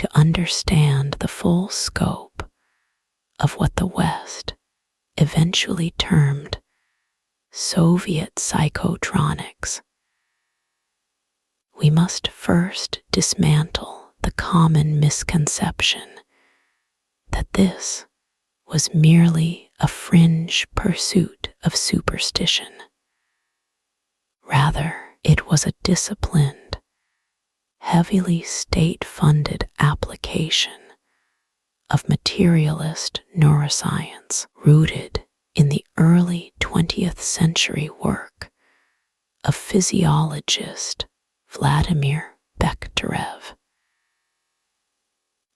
to understand the full scope of what the West eventually termed Soviet psychotronics, we must first dismantle the common misconception that this was merely a fringe pursuit of superstition. Rather, it was a disciplined, heavily state-funded application of materialist neuroscience rooted in the early 20th century work of physiologist Vladimir Bekhterev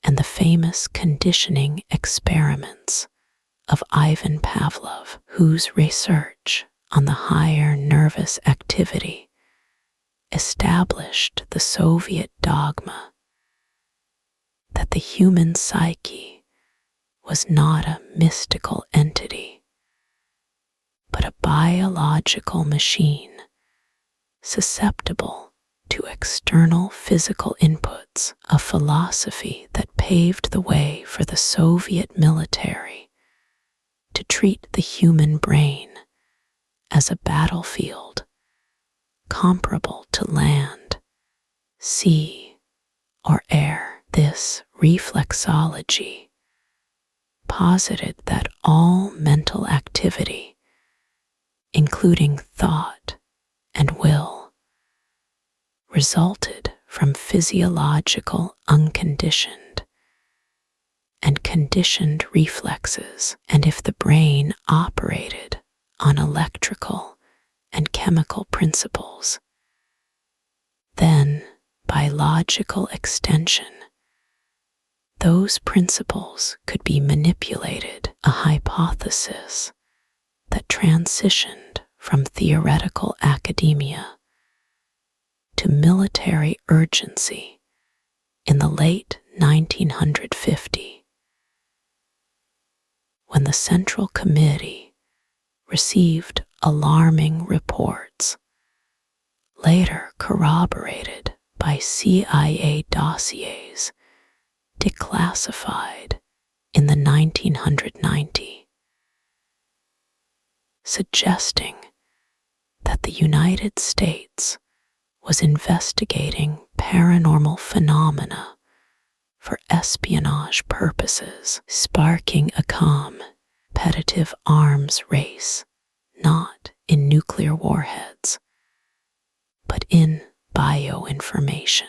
and the famous conditioning experiments of Ivan Pavlov, whose research on the higher nervous activity established the Soviet dogma that the human psyche was not a mystical entity, but a biological machine susceptible to external physical inputs, a philosophy that paved the way for the Soviet military to treat the human brain as a battlefield comparable to land, sea, or air. This reflexology posited that all mental activity, including thought and will, resulted from physiological unconditioned and conditioned reflexes, and if the brain operated on electrical and chemical principles, then, by logical extension, those principles could be manipulated, a hypothesis that transitioned from theoretical academia to military urgency in the late 1950, when the Central Committee received alarming reports, later corroborated by CIA dossiers declassified in the 1990, suggesting that the United States was investigating paranormal phenomena for espionage purposes, sparking a competitive arms race, not in nuclear warheads, but in bioinformation.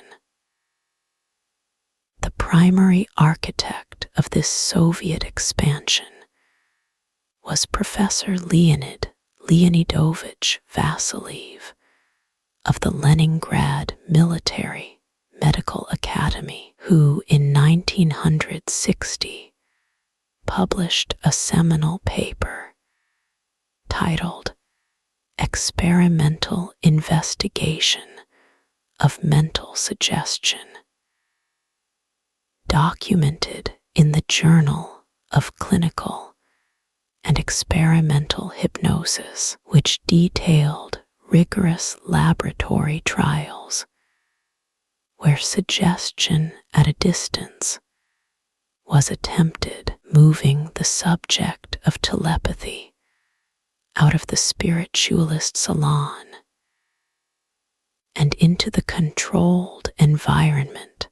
The primary architect of this Soviet expansion was Professor Leonid Leonidovich Vasiliev of the Leningrad Military Medical Academy, who in 1960 published a seminal paper titled Experimental Investigation of Mental Suggestion, documented in the Journal of Clinical and Experimental Hypnosis, which detailed rigorous laboratory trials where suggestion at a distance was attempted, moving the subject of telepathy out of the spiritualist salon and into the controlled environment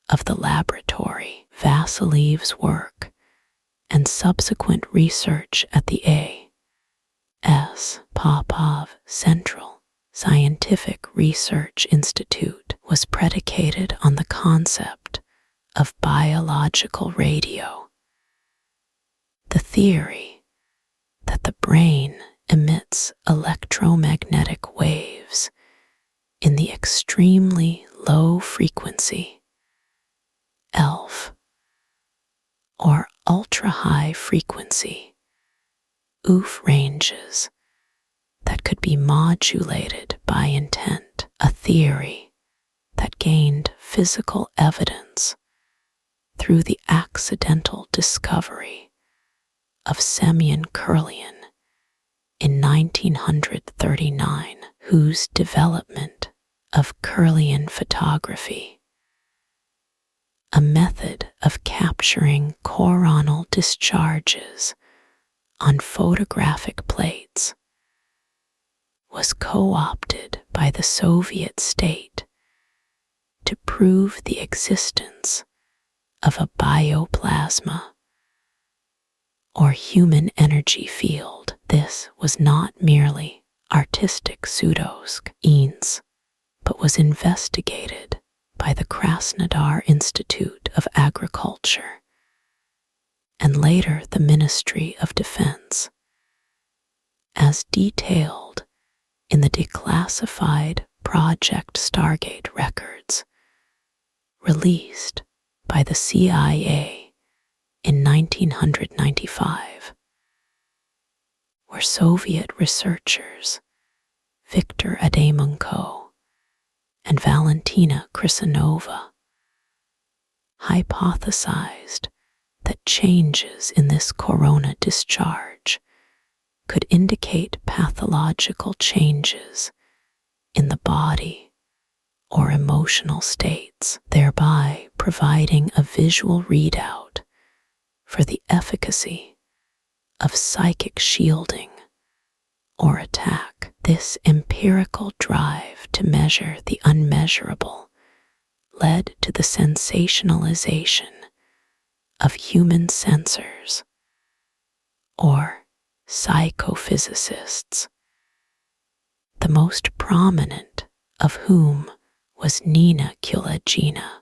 of the laboratory. Vasiliev's work and subsequent research at the A.S. Popov Central Scientific Research Institute was predicated on the concept of biological radio, the theory that the brain emits electromagnetic waves in the extremely low frequency ELF or ultra-high frequency OOF ranges that could be modulated by intent, a theory that gained physical evidence through the accidental discovery of Semyon Kirlian in 1939, whose development of Kirlian photography, a method capturing coronal discharges on photographic plates, was co-opted by the Soviet state to prove the existence of a bioplasma, or human energy field. This was not merely artistic pseudoscience, but was investigated by the Krasnodar Institute of Agriculture and later the Ministry of Defense, as detailed in the declassified Project Stargate records released by the CIA in 1995, where Soviet researchers Viktor Adamunko and Valentina Krisanova hypothesized that changes in this corona discharge could indicate pathological changes in the body or emotional states, thereby providing a visual readout for the efficacy of psychic shielding or attack. This empirical drive to measure the unmeasurable led to the sensationalization of human sensors, or psychophysicists, the most prominent of whom was Nina Kulagina,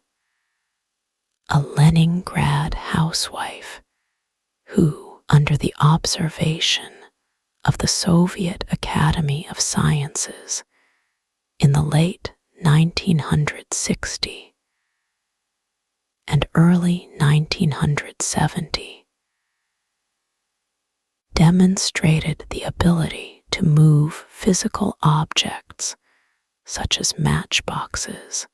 a Leningrad housewife who, under the observation of the Soviet Academy of Sciences in the late 1960 and early 1970, demonstrated the ability to move physical objects such as matchboxes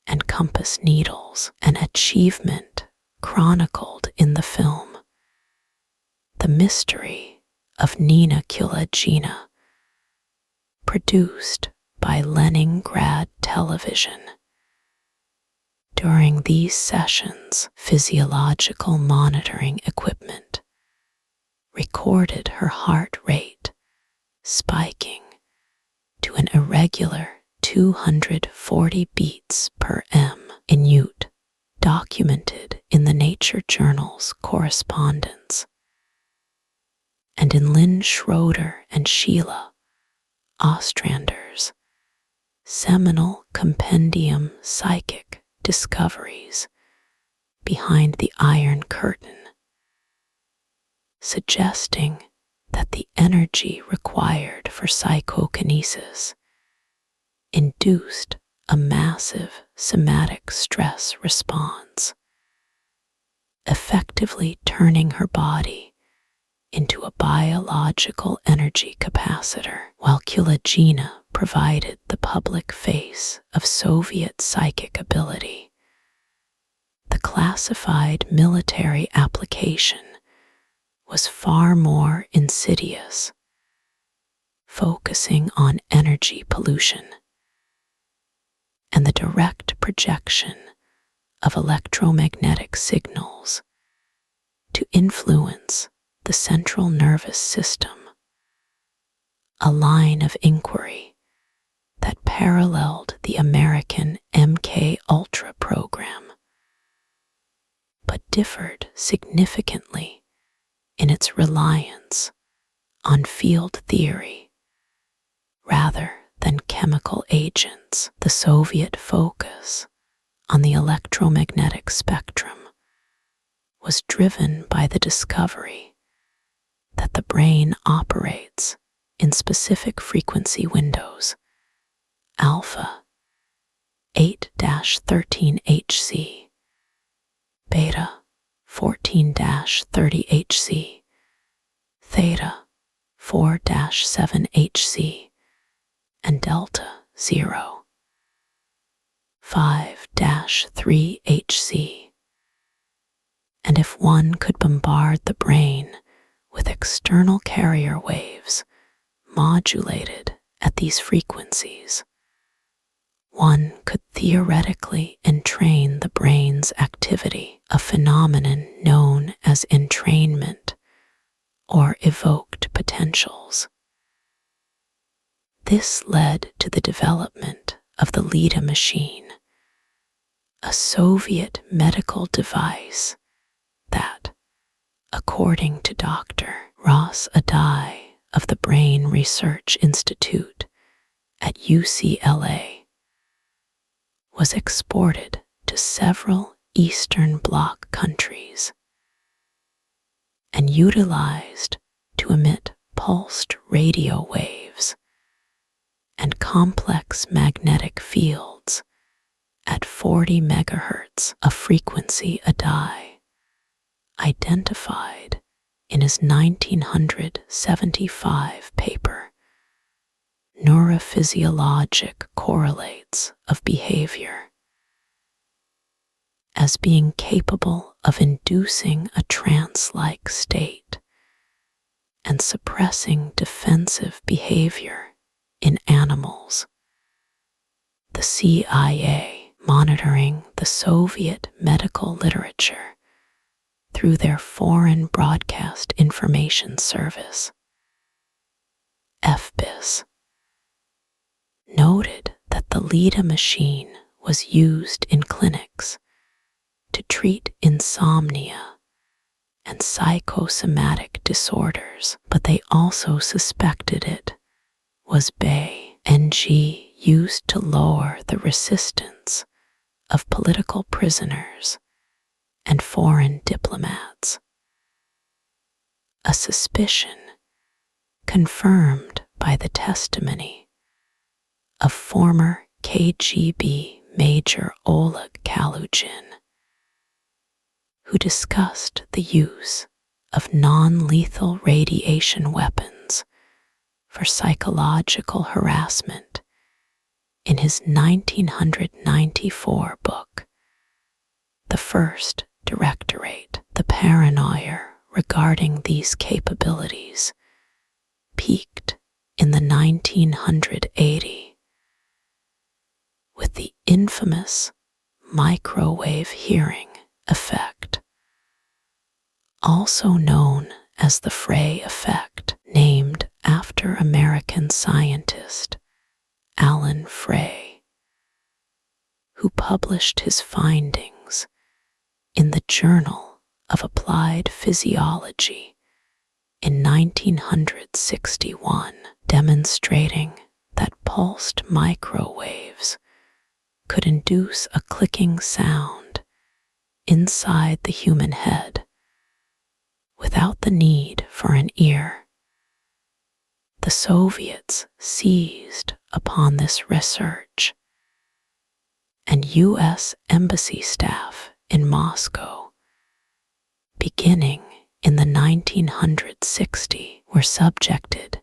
and compass needles, an achievement chronicled in the film The Mystery of Nina Kulagina, produced by Leningrad Television. During these sessions, physiological monitoring equipment recorded her heart rate spiking to an irregular 240 beats per minute, documented in the Nature Journal's correspondence, and in Lynn Schroeder and Sheila Ostrander's seminal compendium Psychic Discoveries Behind the Iron Curtain, suggesting that the energy required for psychokinesis induced a massive somatic stress response, effectively turning her body into a biological energy capacitor, while Kulagina provided the public face of Soviet psychic ability. The classified military application was far more insidious, focusing on energy pollution and the direct projection of electromagnetic signals to influence the central nervous system, a line of inquiry that paralleled the American MK Ultra program, but differed significantly in its reliance on field theory rather than chemical agents. The Soviet focus on the electromagnetic spectrum was driven by the discovery that the brain operates in specific frequency windows, alpha 8-13 Hz, beta 14-30 Hz, theta 4-7 Hz, and delta 0 5-3 Hz. And if one could bombard the brain with external carrier waves modulated at these frequencies, one could theoretically entrain the brain's activity, a phenomenon known as entrainment or evoked potentials. This led to the development of the Leda machine, a Soviet medical device that, according to Dr. Ross Adai of the Brain Research Institute at UCLA, was exported to several Eastern Bloc countries and utilized to emit pulsed radio waves and complex magnetic fields at 40 megahertz, a frequency Adai identified in his 1975 paper, Neurophysiologic Correlates of Behavior, as being capable of inducing a trance-like state and suppressing defensive behavior in animals. The CIA, monitoring the Soviet medical literature through their Foreign Broadcast Information Service, FBIS, noted that the Leda machine was used in clinics to treat insomnia and psychosomatic disorders, but they also suspected it was BNG used to lower the resistance of political prisoners and foreign diplomats. A suspicion confirmed by the testimony of former KGB Major Oleg Kalugin, who discussed the use of non-lethal radiation weapons for psychological harassment in his 1994 book, The First Directorate. The paranoia regarding these capabilities peaked in the 1980 with the infamous microwave hearing effect, also known as the Frey effect, named after American scientist Alan Frey, who published his findings in the Journal of Applied Physiology in 1961, demonstrating that pulsed microwaves could induce a clicking sound inside the human head without the need for an ear. The Soviets seized upon this research, and U.S. embassy staff in Moscow, beginning in the 1960s, were subjected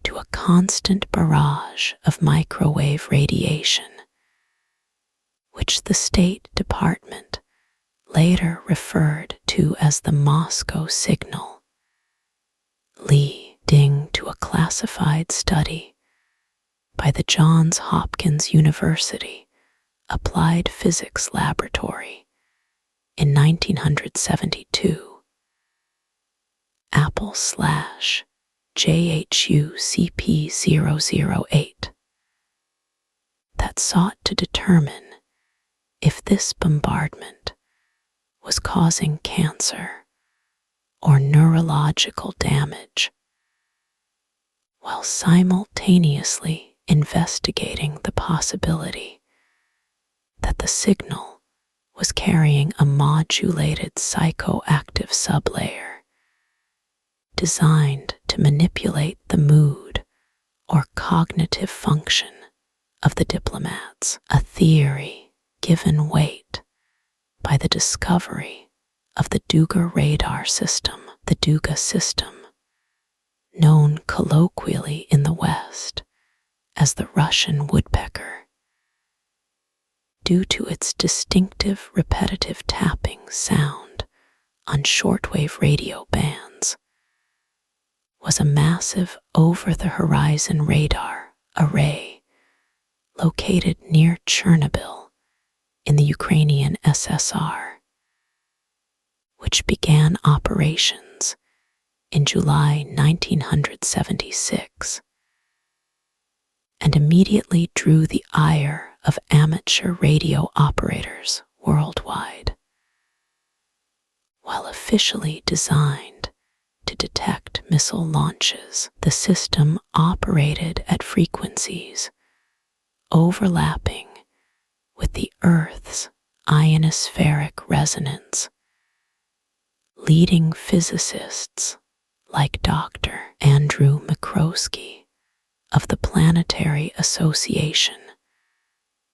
to a constant barrage of microwave radiation, which the State Department later referred to as the Moscow signal, leading to a classified study by the Johns Hopkins University Applied Physics Laboratory in 1972. Apple/JHU-CP008 that sought to determine if this bombardment was causing cancer or neurological damage, while simultaneously investigating the possibility that the signal was carrying a modulated psychoactive sublayer designed to manipulate the mood or cognitive function of the diplomats, a theory given weight by the discovery of the Duga radar system, the Duga system, known colloquially in the West as the Russian woodpecker, due to its distinctive repetitive tapping sound on shortwave radio bands, was a massive over-the-horizon radar array located near Chernobyl in the Ukrainian SSR. which began operations in July 1976 and immediately drew the ire of amateur radio operators worldwide. While officially designed to detect missile launches, the system operated at frequencies overlapping with the Earth's ionospheric resonance, leading physicists like Dr. Andrew McCroskey of the Planetary Association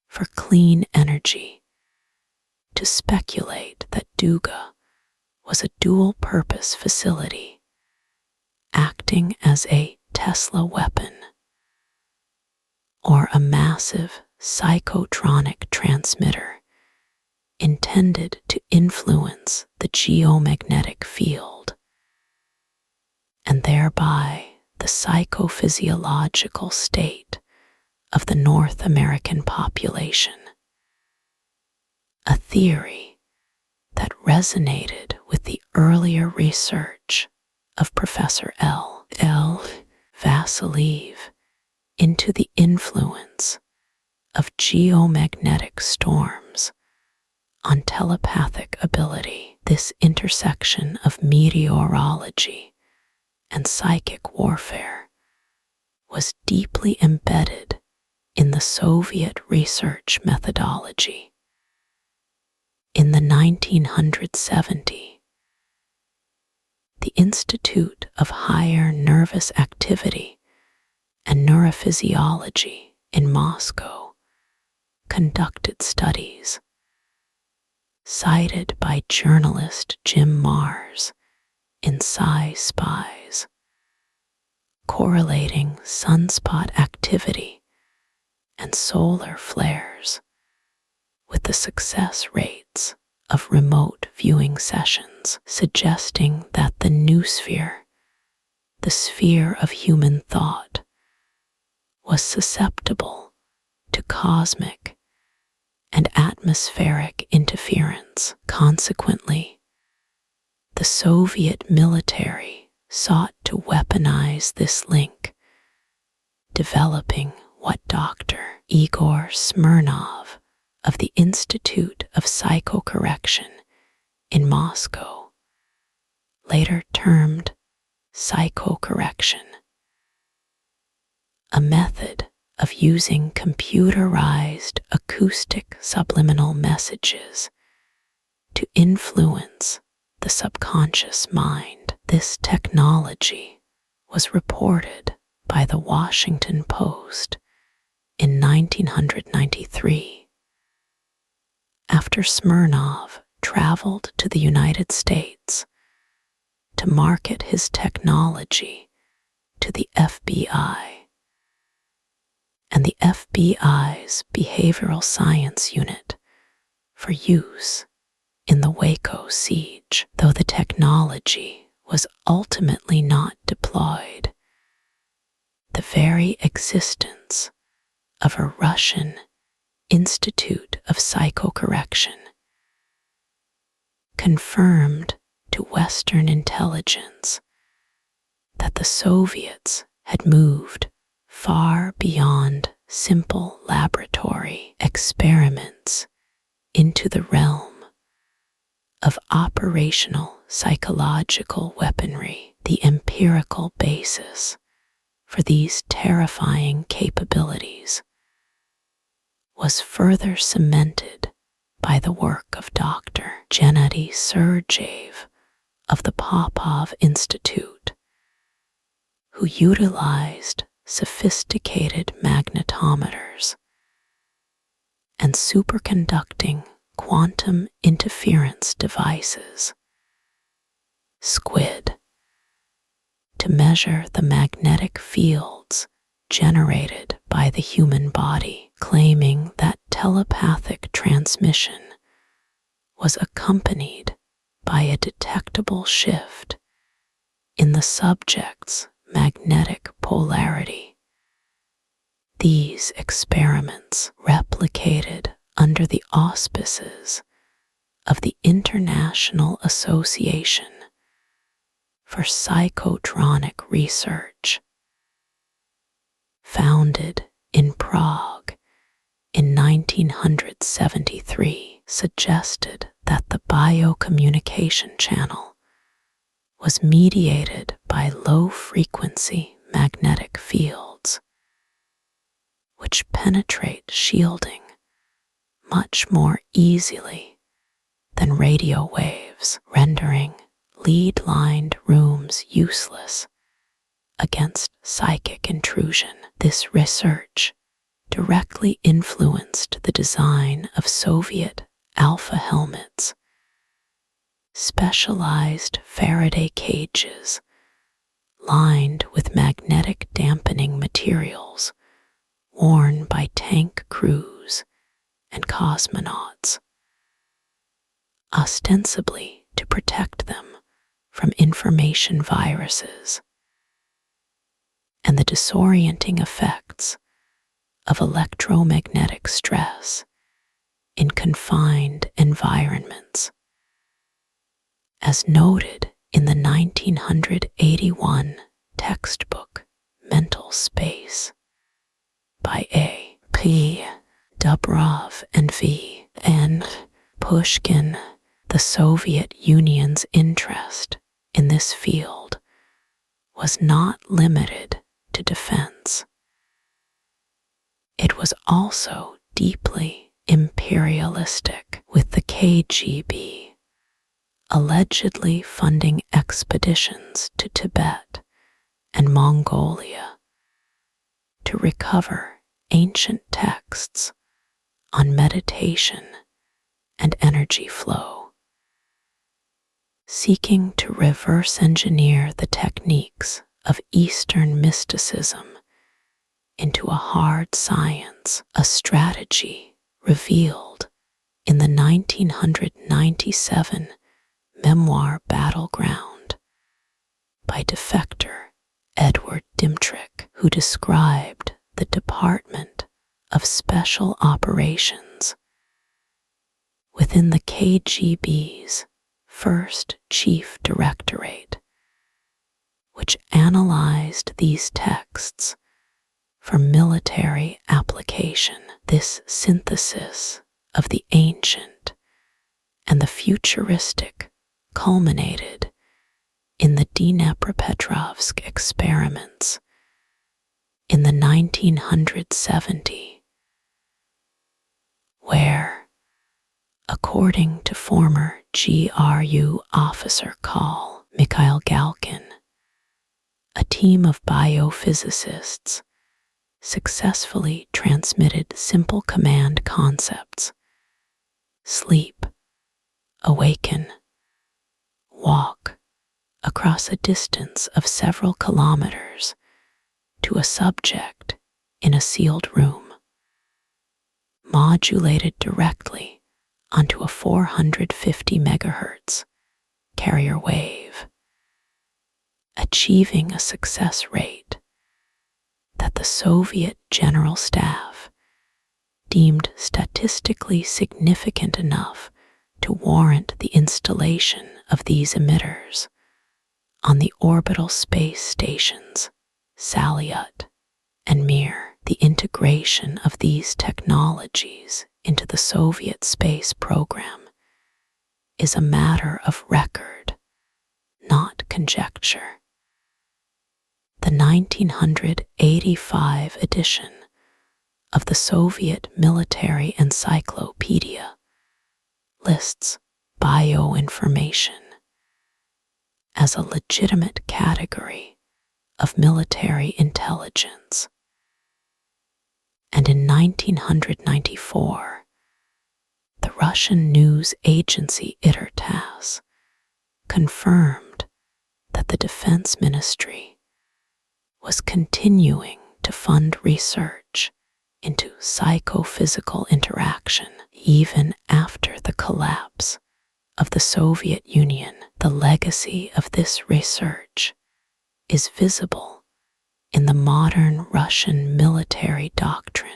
for Clean Energy to speculate that Duga was a dual-purpose facility acting as a Tesla weapon or a massive psychotronic transmitter intended to influence the geomagnetic field and thereby the psychophysiological state of the North American population, a theory that resonated with the earlier research of Professor L. Vasilev into the influence of geomagnetic storms on telepathic ability. This intersection of meteorology and psychic warfare was deeply embedded in the Soviet research methodology. In the 1970s, the Institute of Higher Nervous Activity and Neurophysiology in Moscow conducted studies cited by journalist Jim Marrs in Spies, correlating sunspot activity and solar flares with the success rates of remote viewing sessions, suggesting that the noosphere, the sphere of human thought, was susceptible to cosmic and atmospheric interference. Consequently, the Soviet military sought to weaponize this link, developing what Dr. Igor Smirnov of the Institute of Psychocorrection in Moscow later termed psychocorrection, a method of using computerized acoustic subliminal messages to influence the subconscious mind. This technology was reported by the Washington Post in 1993. After Smirnov traveled to the United States to market his technology to the FBI, and the FBI's Behavioral Science Unit for use in the Waco siege. Though the technology was ultimately not deployed, the very existence of a Russian Institute of Psychocorrection confirmed to Western intelligence that the Soviets had moved far beyond simple laboratory experiments into the realm of operational psychological weaponry. The empirical basis for these terrifying capabilities was further cemented by the work of Dr. Gennady Sergeyev of the Popov Institute, who utilized sophisticated magnetometers and superconducting quantum interference devices, SQUID, to measure the magnetic fields generated by the human body, claiming that telepathic transmission was accompanied by a detectable shift in the subject's magnetic polarity. These experiments, replicated under the auspices of the International Association for Psychotronic Research, founded in Prague in 1973, suggested that the biocommunication channel was mediated by low-frequency magnetic fields, which penetrate shielding much more easily than radio waves, rendering lead-lined rooms useless against psychic intrusion. This research directly influenced the design of Soviet alpha helmets, specialized Faraday cages lined with magnetic dampening materials worn by tank crews and cosmonauts, ostensibly to protect them from information viruses and the disorienting effects of electromagnetic stress in confined environments. As noted in the 1981 textbook Mental Space by A. P. Dubrov and V. N. Pushkin, the Soviet Union's interest in this field was not limited to defense. It was also deeply imperialistic, with the KGB allegedly funding expeditions to Tibet and Mongolia to recover ancient texts on meditation and energy flow, seeking to reverse engineer the techniques of Eastern mysticism into a hard science, a strategy revealed in the 1997 memoir Battleground by defector Edward Dimtrick, who described the Department of Special Operations within the KGB's first Chief Directorate, which analyzed these texts for military application. This synthesis of the ancient and the futuristic culminated in the Dnepropetrovsk experiments in the 1970, where, according to former GRU officer Col. Mikhail Galkin, a team of biophysicists successfully transmitted simple command concepts: sleep, awaken, walk, across a distance of several kilometers to a subject in a sealed room, modulated directly onto a 450 megahertz carrier wave, achieving a success rate that the Soviet General Staff deemed statistically significant enough to warrant the installation of these emitters on the orbital space stations Salyut and Mir. The integration of these technologies into the Soviet space program is a matter of record, not conjecture. The 1985 edition of the Soviet Military Encyclopedia lists bioinformation as a legitimate category of military intelligence. And in 1994, the Russian news agency ITR-TASS confirmed that the Defense Ministry was continuing to fund research into psychophysical interaction even after the collapse of the Soviet Union. The legacy of this research is visible in the modern Russian military doctrine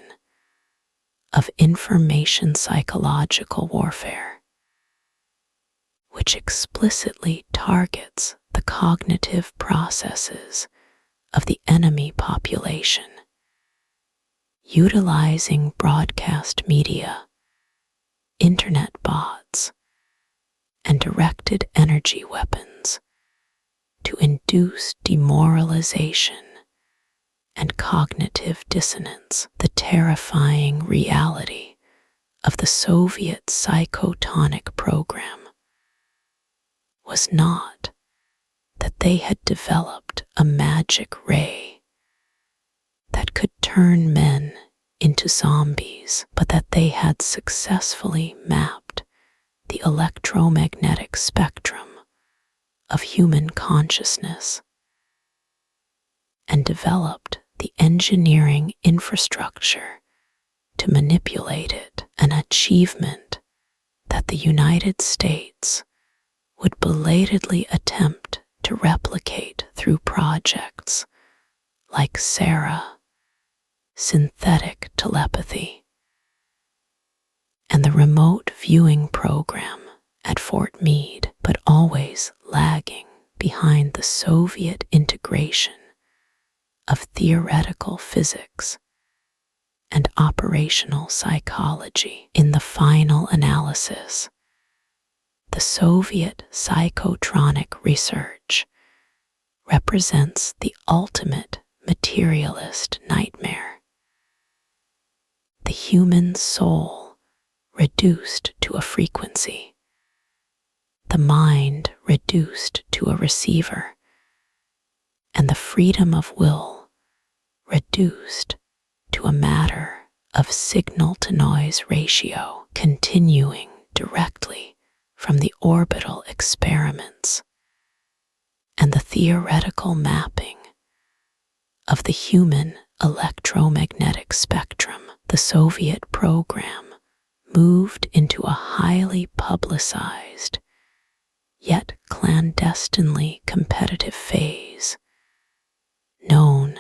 of information psychological warfare, which explicitly targets the cognitive processes of the enemy population, utilizing broadcast media, internet bots, and directed energy weapons to induce demoralization and cognitive dissonance. The terrifying reality of the Soviet Psychotronic program was not that they had developed a magic ray that could turn men into zombies, but that they had successfully mapped the electromagnetic spectrum of human consciousness and developed the engineering infrastructure to manipulate it, an achievement that the United States would belatedly attempt to replicate through projects like Sarah, synthetic telepathy, and the remote viewing program at Fort Meade, but always lagging behind the Soviet integration of theoretical physics and operational psychology. In the final analysis, the Soviet psychotronic research represents the ultimate materialist nightmare. The human soul reduced to a frequency, the mind reduced to a receiver, and the freedom of will reduced to a matter of signal-to-noise ratio, continuing directly from the orbital experiments and the theoretical mapping of the human electromagnetic spectrum. The Soviet program moved into a highly publicized yet clandestinely competitive phase known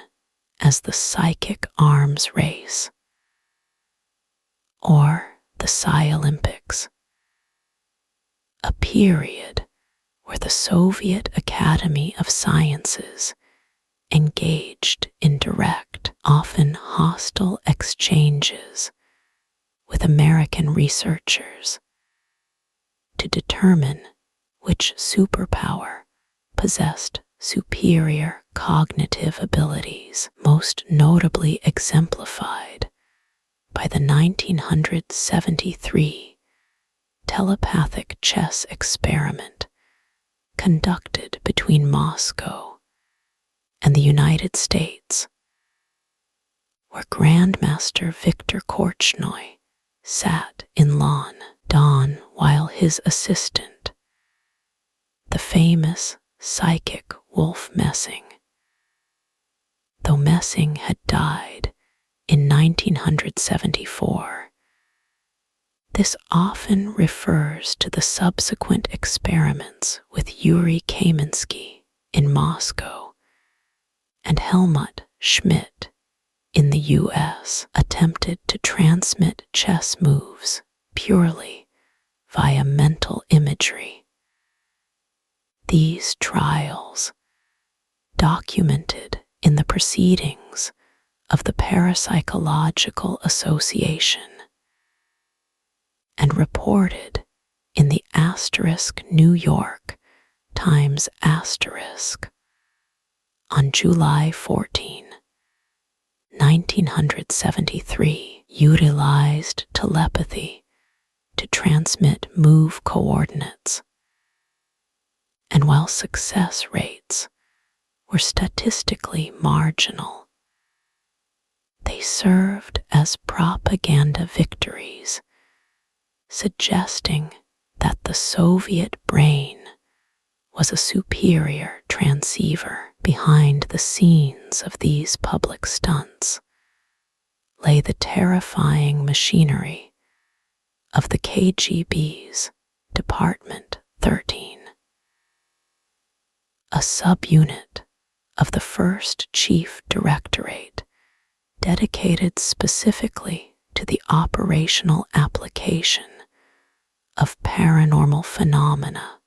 as the psychic arms race, or the Psy-Olympics, a period where the Soviet Academy of Sciences engaged in direct, often hostile exchanges with American researchers to determine which superpower possessed superior cognitive abilities, most notably exemplified by the 1973 telepathic chess experiment conducted between Moscow and the United States, where Grandmaster Viktor Korchnoi sat in Lan Dan while his assistant, the famous psychic Wolf Messing, though Messing had died in 1974. This often refers to the subsequent experiments with Yuri Kamensky in Moscow and Helmut Schmidt in the US, attempted to transmit chess moves purely via mental imagery. These trials, documented in the proceedings of the Parapsychological Association and reported in the New York Times on July 14, 1973, utilized telepathy to transmit move coordinates, and while success rates were statistically marginal, they served as propaganda victories, suggesting that the Soviet brain was a superior transceiver. Behind the scenes of these public stunts lay the terrifying machinery of the KGB's Department 13, a subunit of the First Chief Directorate dedicated specifically to the operational application of paranormal phenomena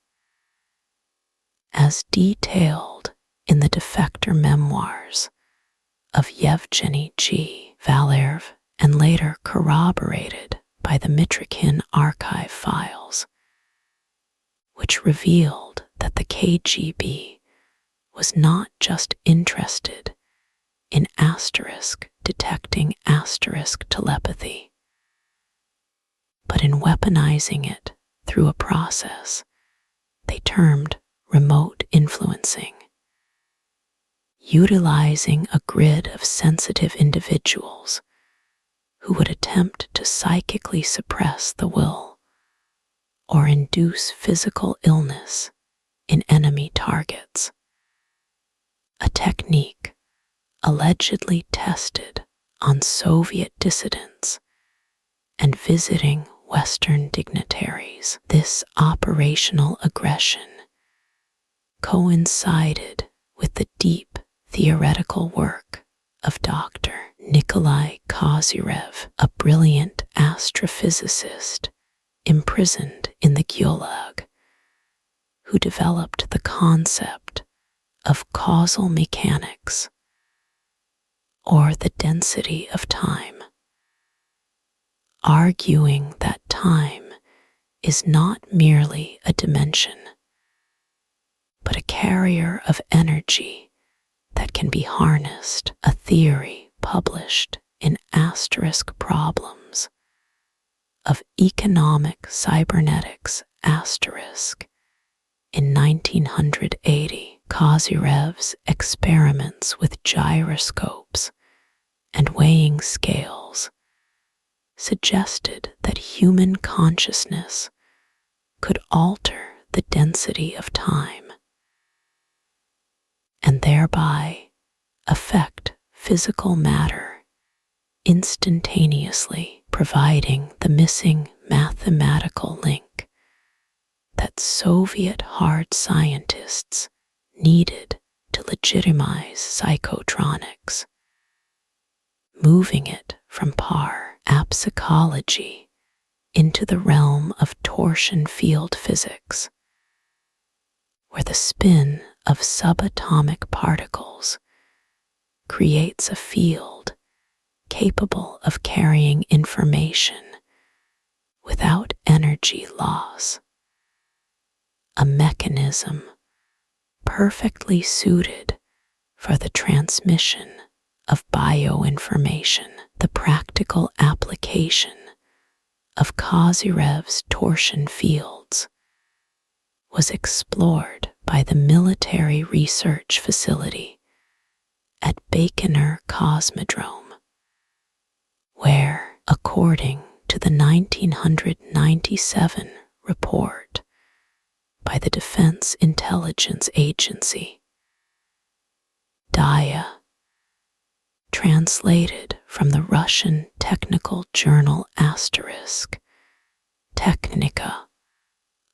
as detailed in the defector memoirs of Yevgeny G. Valerv and later corroborated by the Mitrokhin archive files, which revealed that the KGB was not just interested in detecting telepathy, but in weaponizing it through a process they termed remote influencing, utilizing a grid of sensitive individuals who would attempt to psychically suppress the will or induce physical illness in enemy targets, a technique allegedly tested on Soviet dissidents and visiting Western dignitaries. This operational aggression coincided with the deep theoretical work of Dr. Nikolai Kozyrev, a brilliant astrophysicist imprisoned in the Gulag, who developed the concept of causal mechanics, or the density of time, arguing that time is not merely a dimension, but a carrier of energy that can be harnessed, a theory published in Asterisk Problems of Economic Cybernetics Asterisk in 1980. Kozyrev's experiments with gyroscopes and weighing scales suggested that human consciousness could alter the density of time and thereby affect physical matter instantaneously, providing the missing mathematical link that Soviet hard scientists needed to legitimize psychotronics, moving it from parapsychology into the realm of torsion field physics, where the spin of subatomic particles creates a field capable of carrying information without energy loss, a mechanism perfectly suited for the transmission of bioinformation. The practical application of Kozyrev's torsion fields was explored by the military research facility at Baikonur Cosmodrome, where, according to the 1997 report by the Defense Intelligence Agency, DIA, translated from the Russian technical journal Asterisk, Technika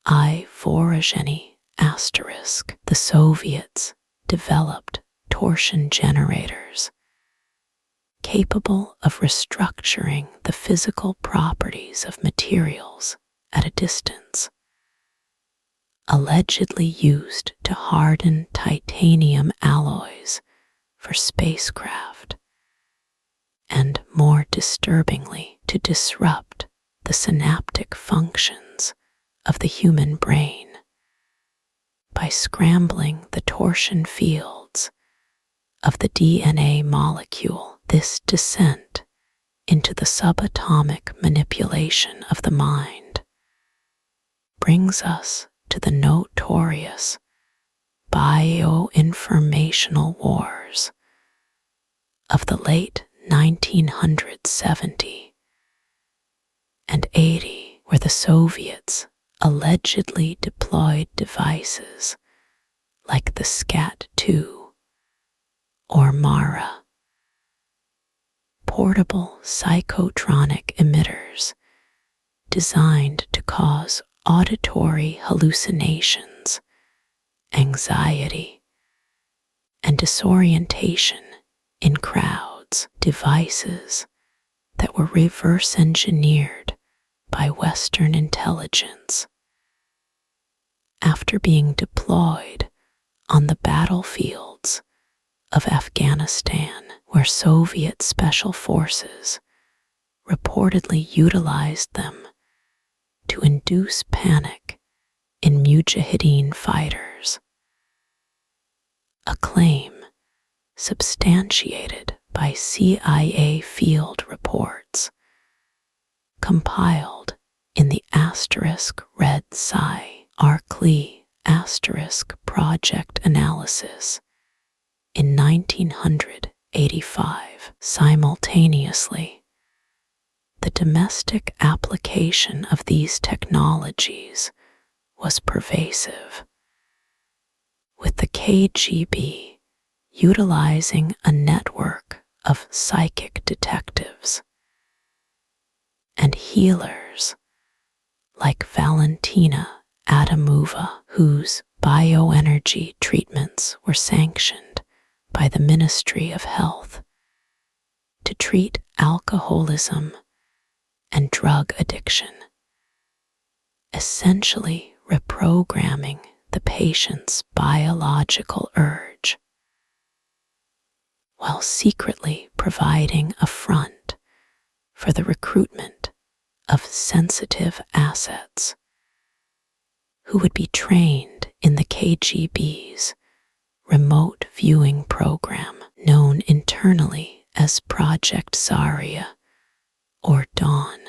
I Vorozheny Asterisk, the Soviets developed torsion generators capable of restructuring the physical properties of materials at a distance, allegedly used to harden titanium alloys for spacecraft, and more disturbingly, to disrupt the synaptic functions of the human brain by scrambling the torsion fields of the DNA molecule. This descent into the subatomic manipulation of the mind brings us to the notorious bioinformational wars of the late 1970s and 80, where the Soviets allegedly deployed devices like the SCAT-2 or MARA, portable psychotronic emitters designed to cause auditory hallucinations, anxiety, and disorientation in crowds, devices that were reverse engineered by Western intelligence. After being deployed on the battlefields of Afghanistan, where Soviet special forces reportedly utilized them to induce panic in Mujahideen fighters, a claim substantiated by CIA field reports compiled in the *Red Psi Arclee Project analysis in 1985. Simultaneously, the domestic application of these technologies was pervasive, with the KGB utilizing a network of psychic detectives and healers like Valentina Adamova, whose bioenergy treatments were sanctioned by the Ministry of Health to treat alcoholism and drug addiction, essentially reprogramming the patient's biological urge, while secretly providing a front for the recruitment of sensitive assets who would be trained in the KGB's remote viewing program known internally as Project Zarya or Dawn,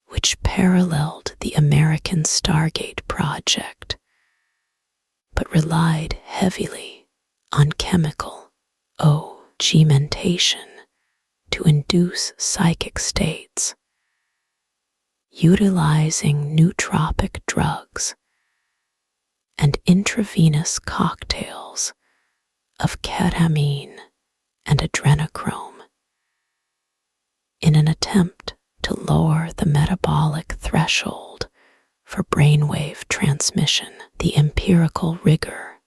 which paralleled the American Stargate project but relied heavily on chemical augmentation to induce psychic states, utilizing nootropic drugs and intravenous cocktails of ketamine and adrenochrome in an attempt to lower the metabolic threshold for brainwave transmission. The empirical rigor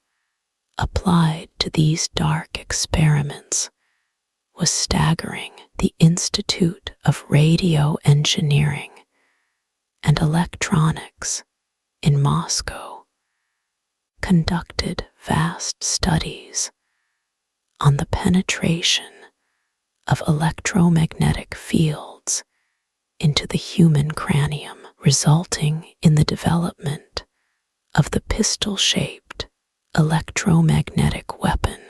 applied to these dark experiments was staggering. The Institute of Radio Engineering and Electronics in Moscow conducted vast studies on the penetration of electromagnetic fields into the human cranium, resulting in the development of the pistol-shaped electromagnetic weapon,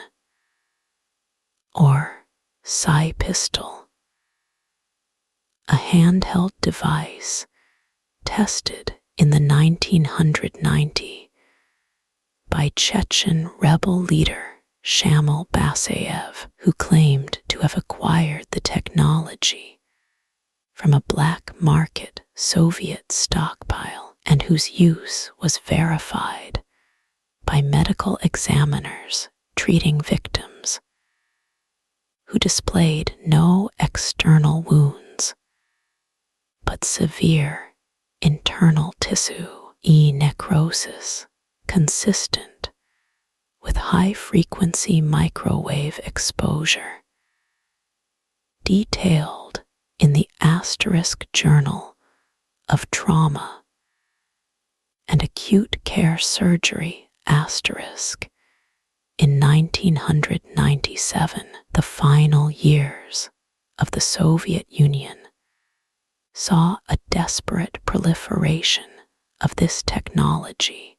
or Psi pistol, a handheld device tested in the 1990 by Chechen rebel leader Shamil Basayev, who claimed to have acquired the technology from a black market Soviet stockpile and whose use was verified by medical examiners treating victims who displayed no external wounds but severe internal tissue necrosis consistent with high-frequency microwave exposure, detailed in the Journal of Trauma and Acute Care Surgery in 1997. The final years of the Soviet Union saw a desperate proliferation of this technology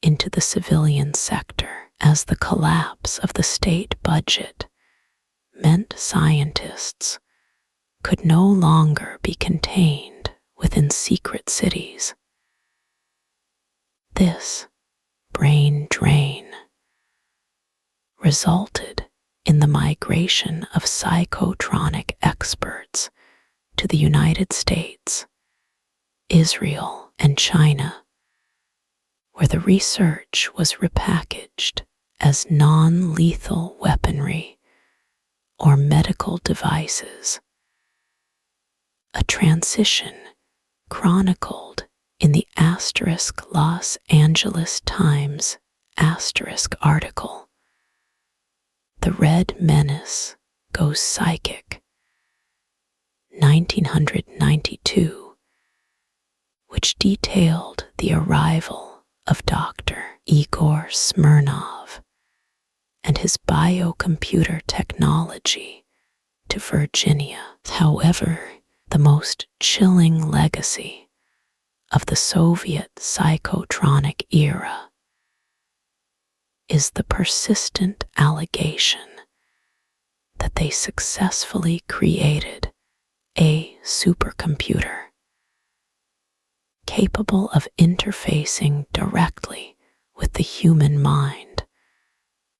into the civilian sector as the collapse of the state budget meant scientists could no longer be contained within secret cities. This brain drain resulted in the migration of psychotronic experts to the United States, Israel, and China, where the research was repackaged as non-lethal weaponry or medical devices, a transition chronicled in the Los Angeles Times article, "The Red Menace Goes Psychic," 1992, which detailed the arrival of Dr. Igor Smirnov and his biocomputer technology to Virginia. However, the most chilling legacy of the Soviet psychotronic era is the persistent allegation that they successfully created a supercomputer capable of interfacing directly with the human mind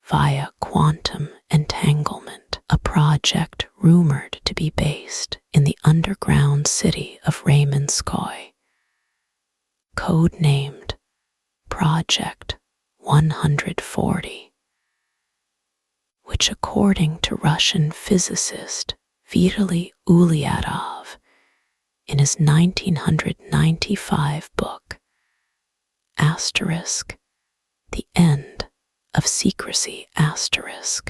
via quantum entanglement, a project rumored to be based in the underground city of Ramenskoye, codenamed Project 140, which, according to Russian physicist Vitaly Uliadov in his 1995 book, The End of Secrecy,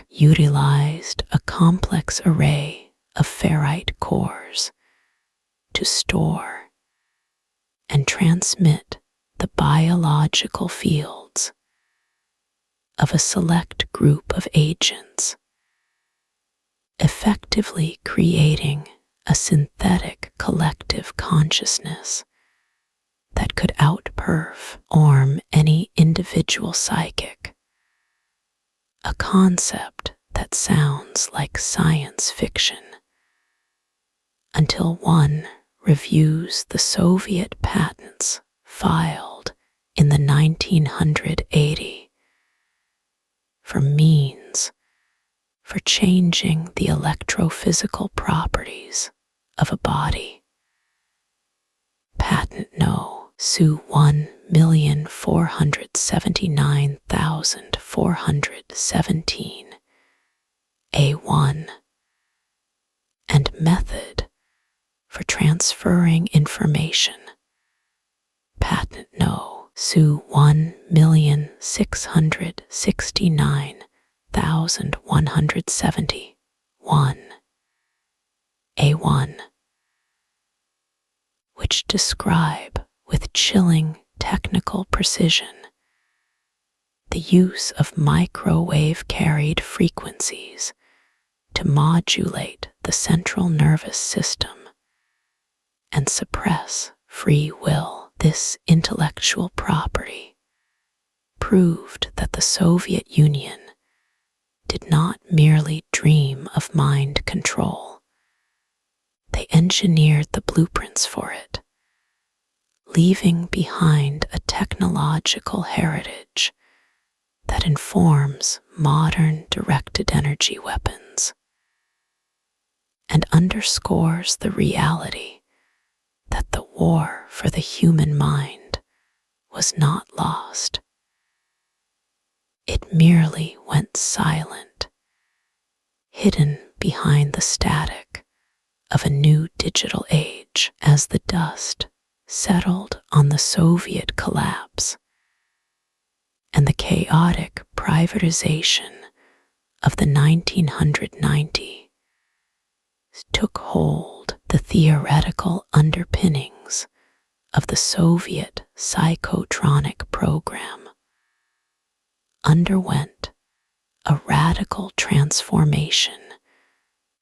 utilized a complex array of ferrite cores to store and transmit the biological fields of a select group of agents, effectively creating a synthetic collective consciousness that could outperform any individual psychic, a concept that sounds like science fiction until one reviews the Soviet patents filed in the 1980 for means for changing the electrophysical properties of a body. Patent No. Su 1,479,417 A1, and method for transferring information. Patent No. Su 1,669,171 A1, which describe with chilling technical precision the use of microwave-carried frequencies to modulate the central nervous system and suppress free will. This intellectual property proved that the Soviet Union did not merely dream of mind control. They engineered the blueprints for it, leaving behind a technological heritage that informs modern directed energy weapons and underscores the reality that the war for the human mind was not lost. It merely went silent, hidden behind the static of a new digital age. As the dust settled on the Soviet collapse and the chaotic privatization of the 1990s took hold, the theoretical underpinnings of the Soviet Psychotronic program underwent a radical transformation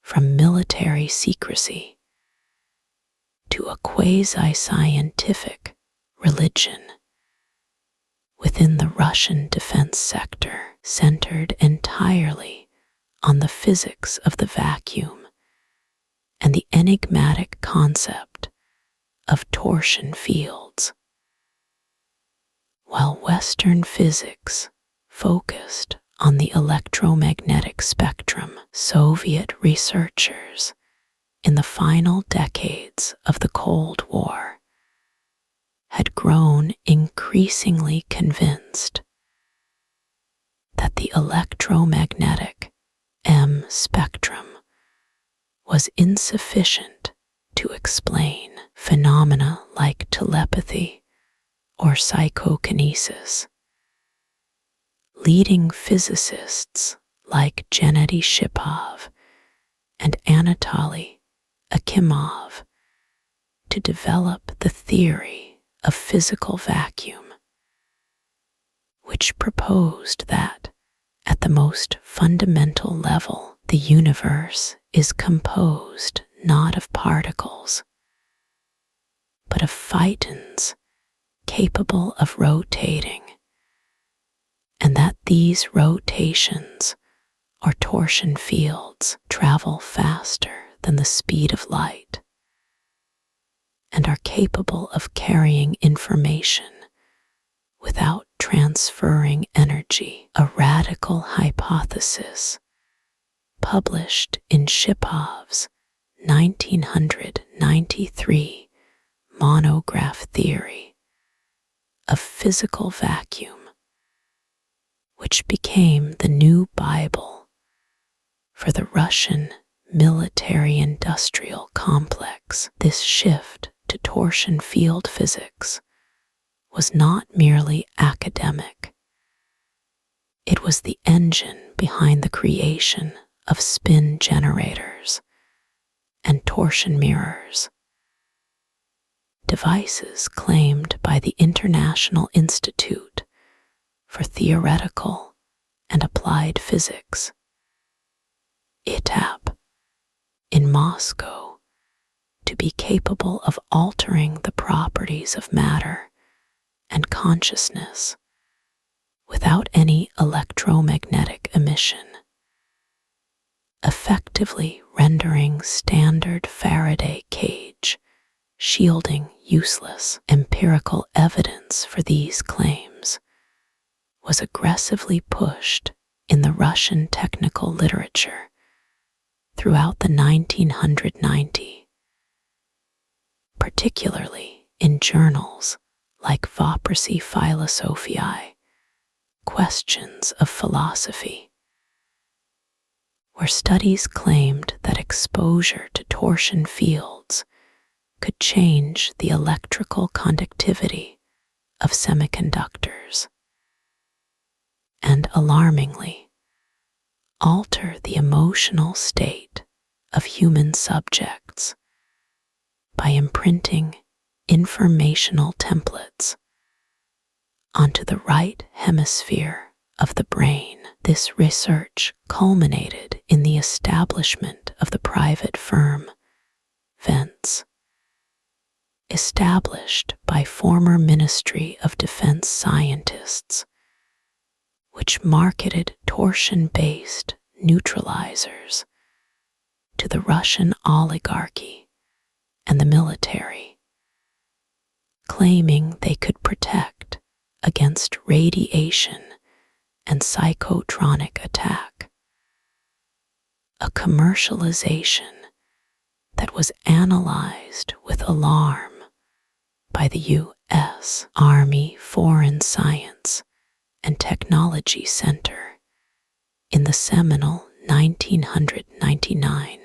from military secrecy to a quasi-scientific religion within the Russian defense sector, centered entirely on the physics of the vacuum and the enigmatic concept of torsion fields. While Western physics focused on the electromagnetic spectrum, Soviet researchers in the final decades of the Cold War had grown increasingly convinced that the electromagnetic M spectrum was insufficient to explain phenomena like telepathy or psychokinesis. Leading physicists like Gennady Shipov and Anatoly Akimov to develop the theory of physical vacuum, which proposed that, at the most fundamental level, the universe is composed not of particles, but of phitons capable of rotating, and that these rotations or torsion fields travel faster than the speed of light and are capable of carrying information without transferring energy, a radical hypothesis published in Shipov's 1993 monograph Theory of Physical Vacuum, which became the new Bible for the Russian military-industrial complex. This shift to torsion field physics was not merely academic. It was the engine behind the creation of spin generators and torsion mirrors, devices claimed by the International Institute for Theoretical and Applied Physics, ITAP, in Moscow, to be capable of altering the properties of matter and consciousness without any electromagnetic emission, effectively rendering standard Faraday cage shielding useless. Empirical evidence for these claims was aggressively pushed in the Russian technical literature throughout the 1990s, particularly in journals like Vопроsi Philosophiae, Questions of Philosophy, where studies claimed that exposure to torsion fields could change the electrical conductivity of semiconductors and, alarmingly, alter the emotional state of human subjects by imprinting informational templates onto the right hemisphere of the brain. This research culminated in the establishment of the private firm Vents, established by former Ministry of Defense scientists, which marketed torsion-based neutralizers to the Russian oligarchy and the military, claiming they could protect against radiation and psychotronic attack, a commercialization that was analyzed with alarm by the U.S. Army Foreign Science and Technology Center in the seminal 1999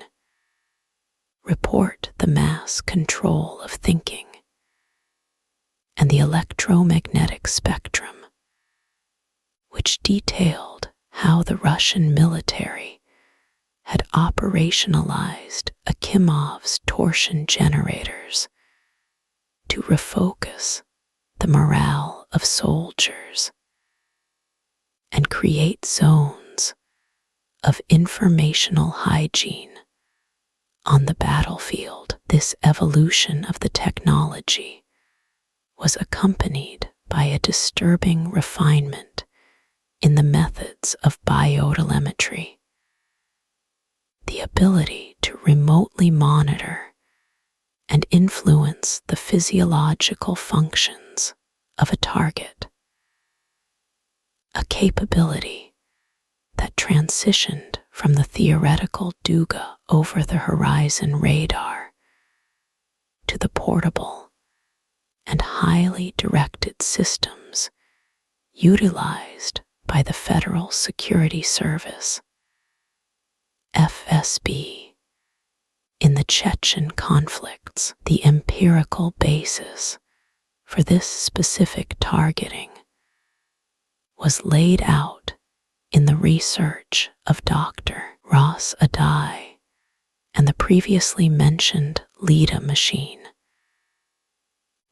report, The Mass Control of Thinking and the Electromagnetic Spectrum, which detailed how the Russian military had operationalized Akimov's torsion generators to refocus the morale of soldiers and create zones of informational hygiene on the battlefield. This evolution of the technology was accompanied by a disturbing refinement in the methods of biotelemetry, the ability to remotely monitor and influence the physiological functions of a target, a capability that transitioned from the theoretical Duga over-the-horizon radar to the portable and highly directed systems utilized by the Federal Security Service, FSB, in the Chechen conflicts. The empirical basis for this specific targeting was laid out in the research of Dr. Ross Adai and the previously mentioned Leda machine.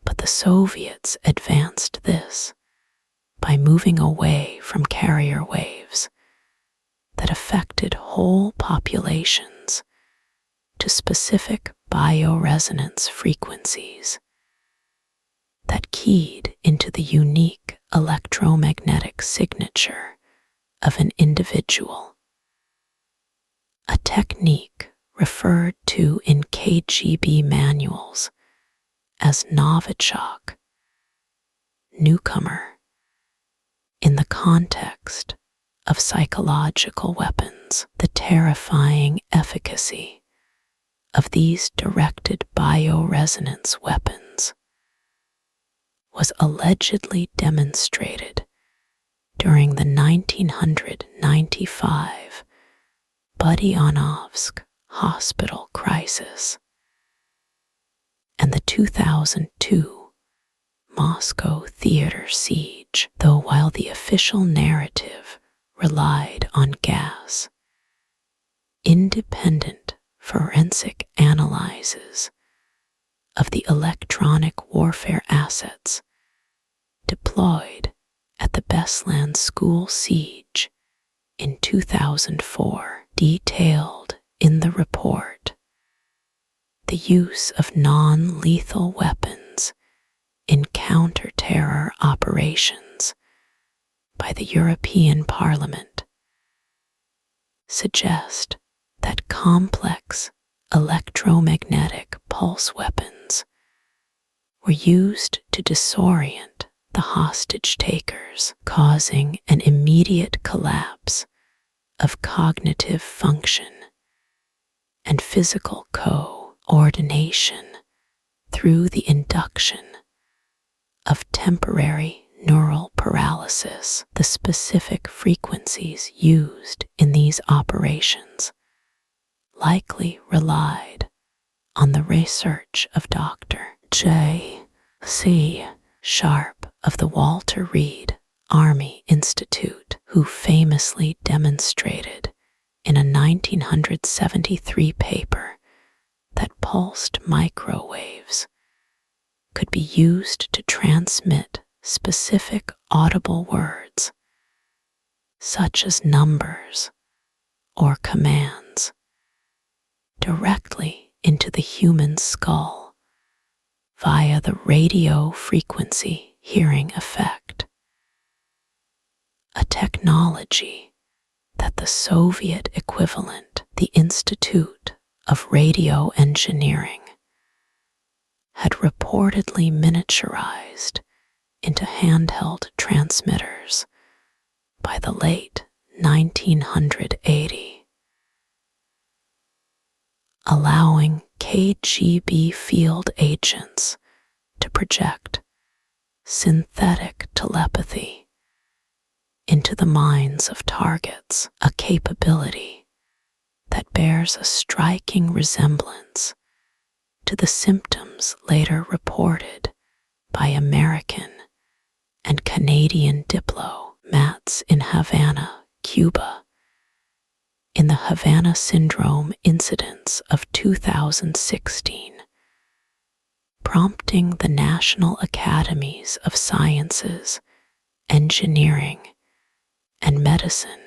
But the Soviets advanced this by moving away from carrier waves that affected whole populations to specific bioresonance frequencies that keyed into the unique electromagnetic signature of an individual, a technique referred to in KGB manuals as Novichok, newcomer, in the context of psychological weapons. The terrifying efficacy of these directed bioresonance weapons was allegedly demonstrated during the 1995 Budyonnovsk hospital crisis and the 2002 Moscow theater siege, though while the official narrative relied on gas, independent forensic analyses of the electronic warfare assets deployed at the Beslan school siege in 2004 detailed in the report the use of non-lethal weapons in counter-terror operations by the European Parliament suggest that complex electromagnetic pulse weapons were used to disorient the hostage takers, causing an immediate collapse of cognitive function and physical coordination through the induction of temporary neural paralysis. The specific frequencies used in these operations likely relied on the research of Dr. J.C. Sharp of the Walter Reed Army Institute, who famously demonstrated in a 1973 paper that pulsed microwaves could be used to transmit specific audible words, such as numbers or commands, directly into the human skull via the radio frequency hearing effect, a technology that the Soviet equivalent, the Institute of Radio Engineering, had reportedly miniaturized into handheld transmitters by the late 1980, allowing KGB field agents to project synthetic telepathy into the minds of targets, a capability that bears a striking resemblance to the symptoms later reported by American and Canadian diplomats in Havana, Cuba, in the Havana Syndrome incidents of 2016, prompting the National Academies of Sciences, Engineering, and Medicine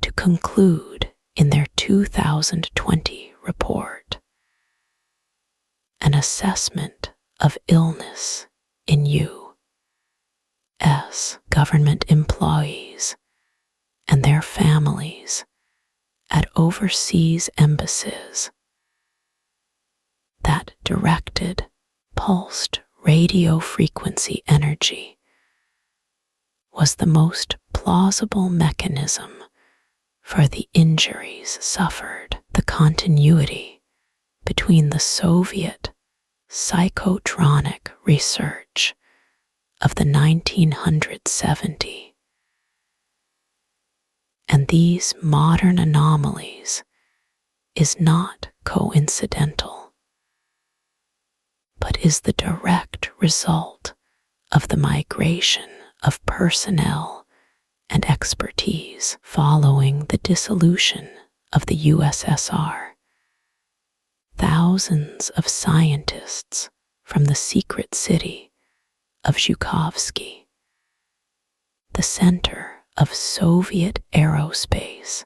to conclude in their 2020 report an assessment of illness in U.S. government employees and their families at overseas embassies that directed pulsed radio frequency energy was the most plausible mechanism for the injuries suffered. The continuity between the Soviet psychotronic research of the 1970s and these modern anomalies is not coincidental, but is the direct result of the migration of personnel and expertise following the dissolution of the USSR. Thousands of scientists from the secret city of Zhukovsky the center of Soviet aerospace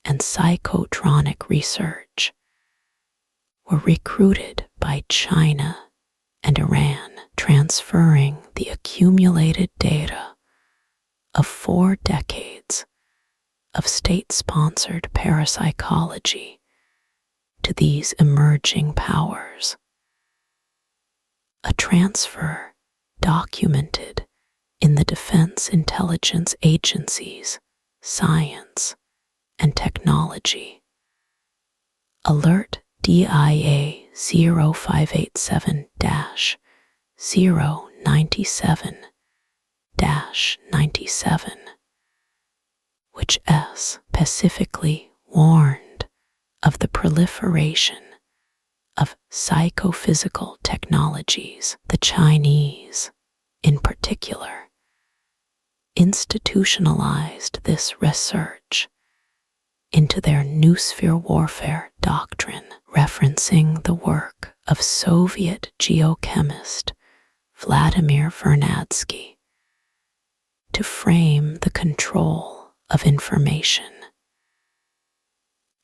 and psychotronic research, were recruited by China and Iran, transferring the accumulated data of 4 decades of state-sponsored parapsychology to these emerging powers. A transfer documented in the Defense Intelligence Agency's Science and Technology Alert DIA 0587-097-97, which specifically warned of the proliferation of psychophysical technologies. The Chinese, in particular, institutionalized this research into their noosphere warfare doctrine, referencing the work of Soviet geochemist Vladimir Vernadsky to frame the control of information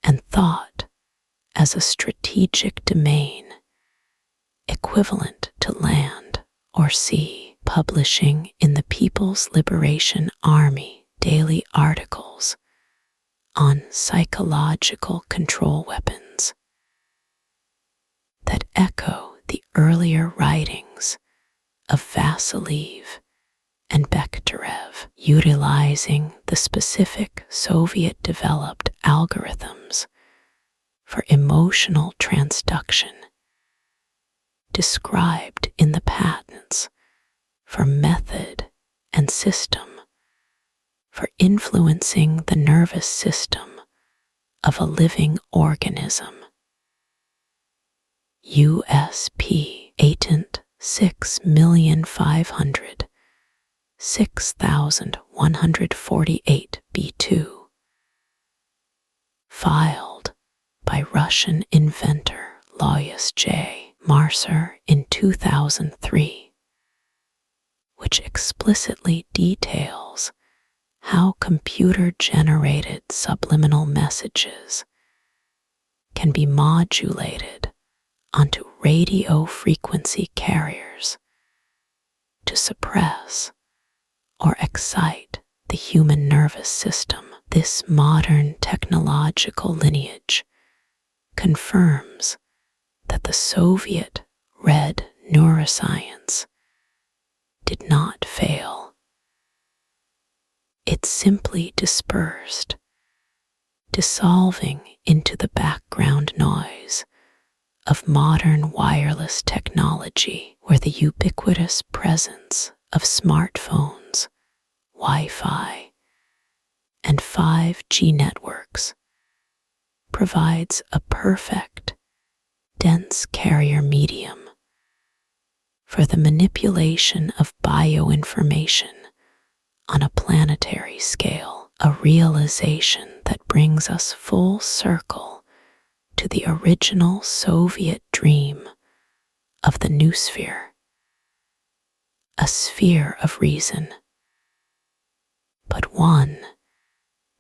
and thought as a strategic domain equivalent to land or sea, publishing in the People's Liberation Army daily articles on psychological control weapons that echo the earlier writings of Vasiliev and Bekhterev, utilizing the specific Soviet-developed algorithms for emotional transduction described in the patents for method and system for influencing the nervous system of a living organism. USP Patent 6,500,6148 filed by Russian inventor Lois J. Marcer in 2003, which explicitly details how computer-generated subliminal messages can be modulated onto radio frequency carriers to suppress or excite the human nervous system. This modern technological lineage confirms that the Soviet red neuroscience did not fail. It simply dispersed, dissolving into the background noise of modern wireless technology, where the ubiquitous presence of smartphones, Wi-Fi, and 5G networks provides a perfect, dense carrier medium for the manipulation of bioinformation on a planetary scale, a realization that brings us full circle to the original Soviet dream of the noosphere, a sphere of reason, but one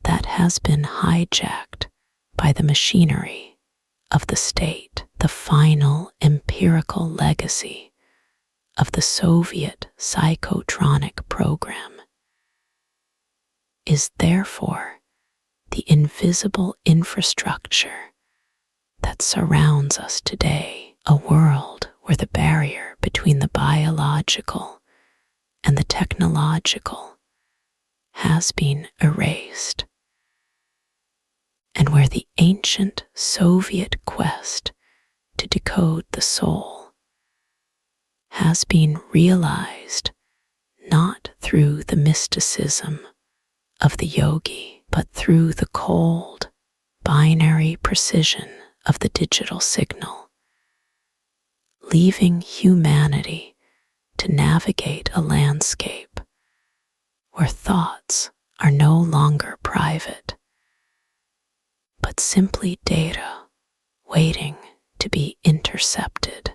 that has been hijacked by the machinery of the state. The final empirical legacy of the Soviet Psychotronic program is therefore the invisible infrastructure that surrounds us today, a world where the barrier between the biological and the technological has been erased, and where the ancient Soviet quest to decode the soul has been realized not through the mysticism of the yogi, but through the cold, binary precision of the digital signal, leaving humanity to navigate a landscape where thoughts are no longer private, but simply data waiting to be intercepted.